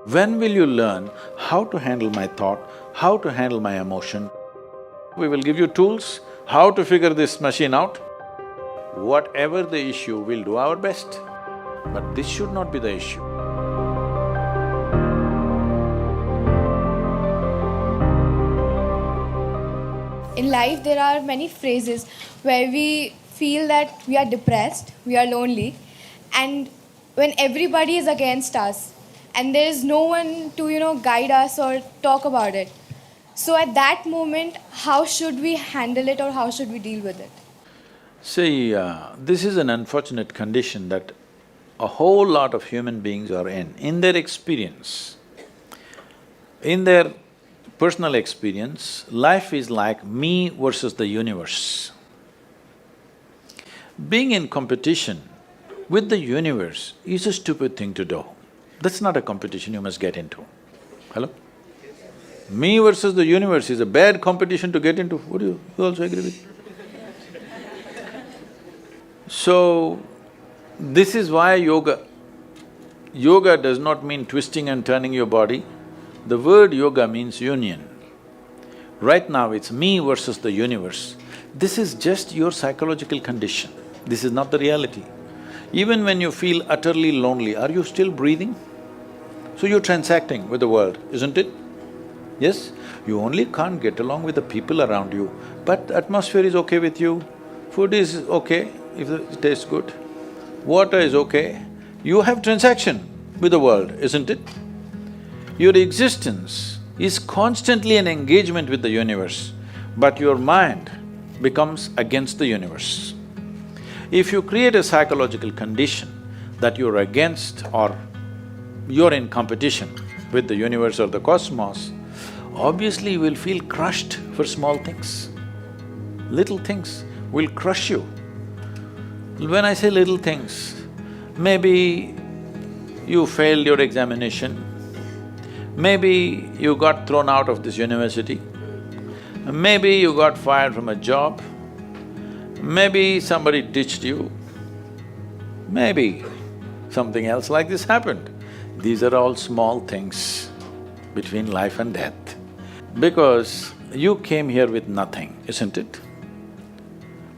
When will you learn how to handle my thought, how to handle my emotion? We will give you tools, how to figure this machine out. Whatever the issue, we'll do our best. But this should not be the issue. In life, there are many phases where we feel that we are depressed, we are lonely, and when everybody is against us, and there is no one to, guide us or talk about it. So at that moment, how should we handle it or how should we deal with it? See, this is an unfortunate condition that a whole lot of human beings are in their experience. In their personal experience, life is like me versus the universe. Being in competition with the universe is a stupid thing to do. That's not a competition you must get into. Hello? Me versus the universe is a bad competition to get into. Would you also agree with me? So, this is why yoga. Yoga does not mean twisting and turning your body. The word yoga means union. Right now it's me versus the universe. This is just your psychological condition. This is not the reality. Even when you feel utterly lonely, are you still breathing? So you're transacting with the world, isn't it? Yes? You only can't get along with the people around you, but the atmosphere is okay with you, food is okay if it tastes good, water is okay. You have transaction with the world, isn't it? Your existence is constantly an engagement with the universe, but your mind becomes against the universe. If you create a psychological condition that you're against or you're in competition with the universe or the cosmos, obviously you will feel crushed for small things. Little things will crush you. When I say little things, maybe you failed your examination, maybe you got thrown out of this university, maybe you got fired from a job, maybe somebody ditched you, maybe something else like this happened. These are all small things between life and death. Because you came here with nothing, isn't it?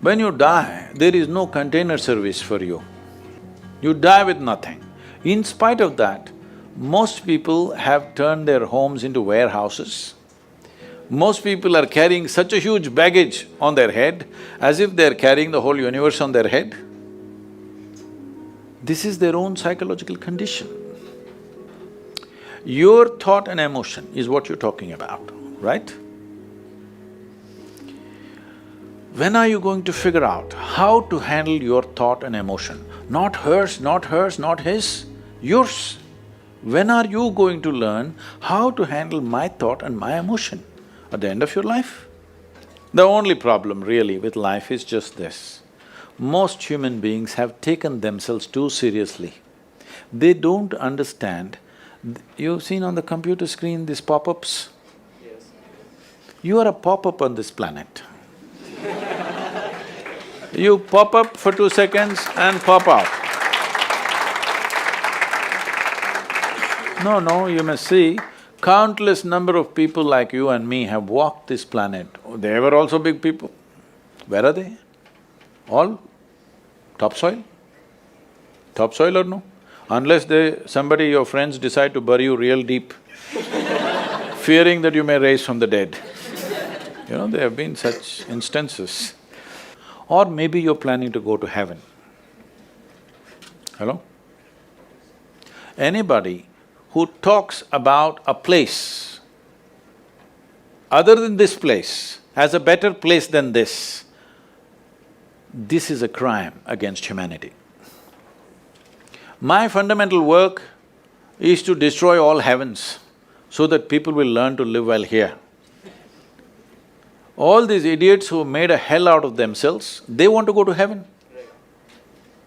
When you die, there is no container service for you. You die with nothing. In spite of that, most people have turned their homes into warehouses. Most people are carrying such a huge baggage on their head as if they're carrying the whole universe on their head. This is their own psychological condition. Your thought and emotion is what you're talking about, right? When are you going to figure out how to handle your thought and emotion? Not hers, not hers, not his, yours. When are you going to learn how to handle my thought and my emotion? At the end of your life? The only problem really with life is just this. Most human beings have taken themselves too seriously. They don't understand. You've seen on the computer screen these pop-ups? Yes. You are a pop-up on this planet. You pop up for 2 seconds and pop out. No, you must see, countless number of people like you and me have walked this planet. They were also big people. Where are they? All topsoil? Topsoil or no? Unless somebody, your friends decide to bury you real deep, fearing that you may rise from the dead. There have been such instances. Or maybe you're planning to go to heaven. Hello? Anybody who talks about a place other than this place as a better place than this is a crime against humanity. My fundamental work is to destroy all heavens so that people will learn to live well here. All these idiots who made a hell out of themselves, they want to go to heaven.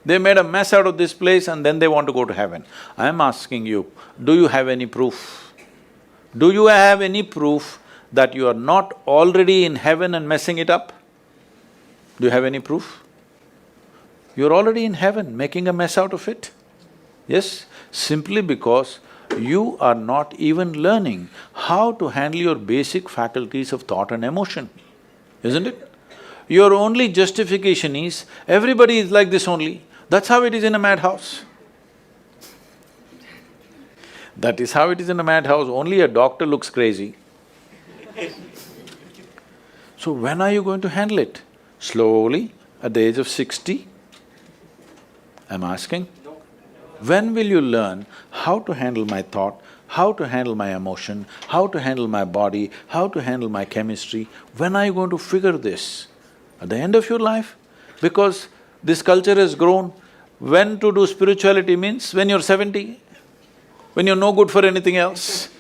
They made a mess out of this place and then they want to go to heaven. I am asking you, do you have any proof? Do you have any proof that you are not already in heaven and messing it up? Do you have any proof? You're already in heaven, making a mess out of it. Yes, simply because You are not even learning how to handle your basic faculties of thought and emotion, isn't it? Your only justification is, everybody is like this only, that's how it is in a madhouse. That is how it is in a madhouse, only a doctor looks crazy. So when are you going to handle it? Slowly, at the age of 60? I'm asking. When will you learn how to handle my thought, how to handle my emotion, how to handle my body, how to handle my chemistry? When are you going to figure this? At the end of your life? Because this culture has grown, when to do spirituality means when you're 70, when you're no good for anything else.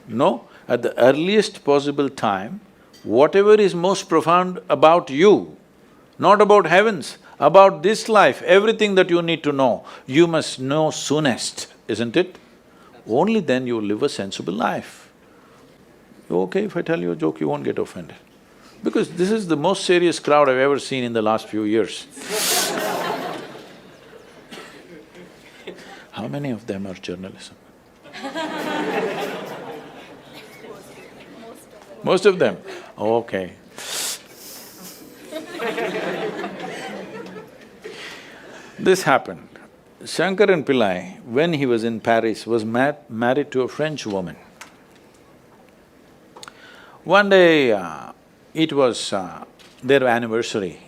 No, at the earliest possible time, whatever is most profound about you, not about heavens, about this life, everything that you need to know, you must know soonest, isn't it? Only then you will live a sensible life. Okay, if I tell you a joke, you won't get offended. Because this is the most serious crowd I've ever seen in the last few years. How many of them are journalism? Most of them? Okay. This happened. Shankaran Pillai, when he was in Paris, was married to a French woman. One day, it was their anniversary,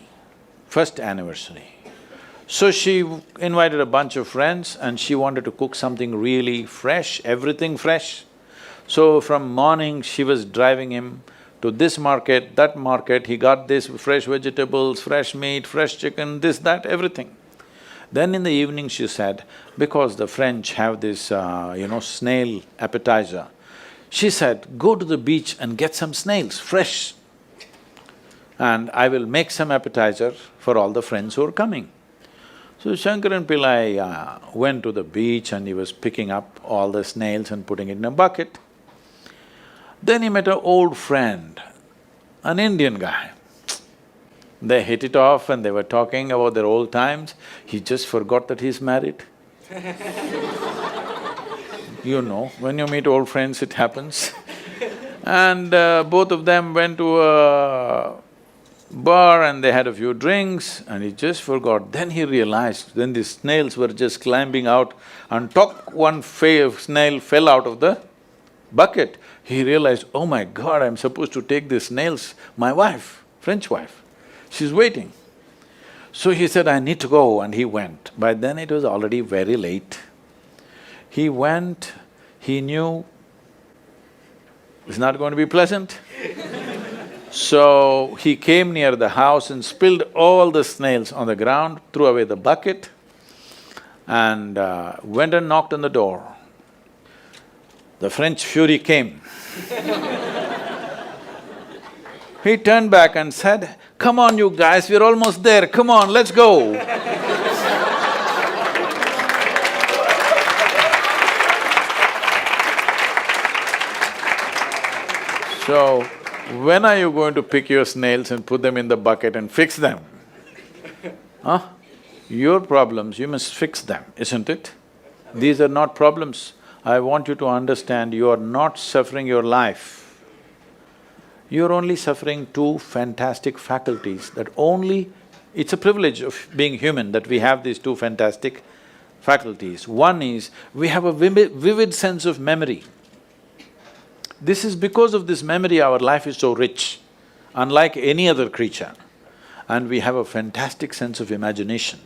first anniversary. So she invited a bunch of friends and she wanted to cook something really fresh, everything fresh. So from morning, she was driving him to this market, that market, he got this fresh vegetables, fresh meat, fresh chicken, this, that, everything. Then in the evening she said, because the French have this, snail appetizer, she said, go to the beach and get some snails, fresh, and I will make some appetizer for all the friends who are coming. So Shankaran Pillai went to the beach and he was picking up all the snails and putting it in a bucket. Then he met an old friend, an Indian guy. They hit it off and they were talking about their old times. He just forgot that he's married. You know, when you meet old friends, it happens. And both of them went to a bar and they had a few drinks and he just forgot. Then he realized, then the snails were just climbing out and one snail fell out of the bucket. He realized, oh my God, I'm supposed to take these snails, my wife, French wife. She's waiting. So he said, I need to go, and he went. By then it was already very late. He went, he knew it's not going to be pleasant. So he came near the house and spilled all the snails on the ground, threw away the bucket and went and knocked on the door. The French fury came. He turned back and said, come on you guys, we're almost there, come on, let's go. So, when are you going to pick your snails and put them in the bucket and fix them? Huh? Your problems, you must fix them, isn't it? These are not problems. I want you to understand, you are not suffering your life. You're only suffering two fantastic faculties that only… It's a privilege of being human that we have these two fantastic faculties. One is, we have a vivid sense of memory. This is because of this memory our life is so rich, unlike any other creature. And we have a fantastic sense of imagination.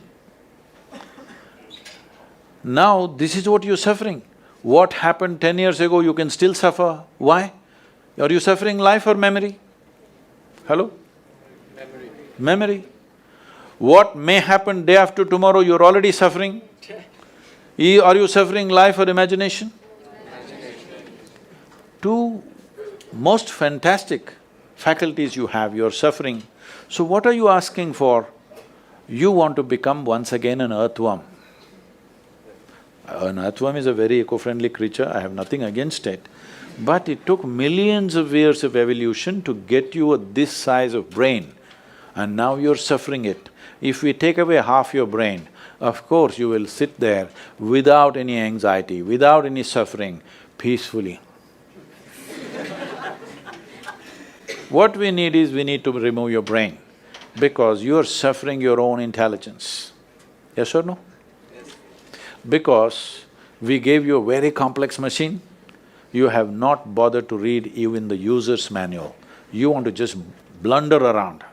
Now, this is what you're suffering. What happened 10 years ago, you can still suffer. Why? Are you suffering life or memory? Hello? Memory. Memory. What may happen day after tomorrow, you're already suffering. Are you suffering life or imagination? Two most fantastic faculties you have, you're suffering. So what are you asking for? You want to become once again an earthworm. An earthworm is a very eco-friendly creature, I have nothing against it. But it took millions of years of evolution to get you this size of brain, and now you're suffering it. If we take away half your brain, of course you will sit there without any anxiety, without any suffering, peacefully. What we need is, we need to remove your brain, because you are suffering your own intelligence. Yes or no? Because we gave you a very complex machine, you have not bothered to read even the user's manual. You want to just blunder around.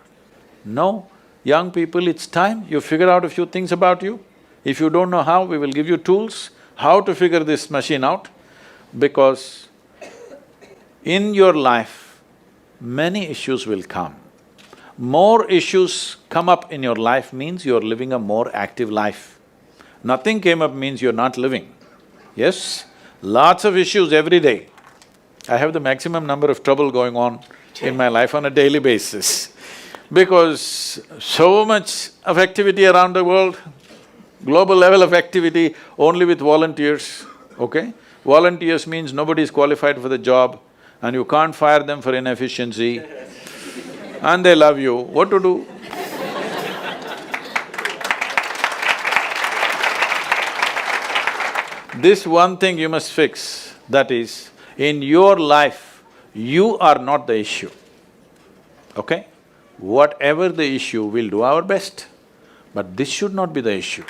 No, young people, it's time you figure out a few things about you. If you don't know how, we will give you tools, how to figure this machine out. Because in your life, many issues will come. More issues come up in your life means you're living a more active life. Nothing came up means you're not living. Yes? Lots of issues every day. I have the maximum number of trouble going on in my life on a daily basis. Because so much of activity around the world, global level of activity only with volunteers, okay? Volunteers means nobody is qualified for the job and you can't fire them for inefficiency and they love you, what to do? This one thing you must fix, that is, in your life, you are not the issue, okay? Whatever the issue, we'll do our best, but this should not be the issue.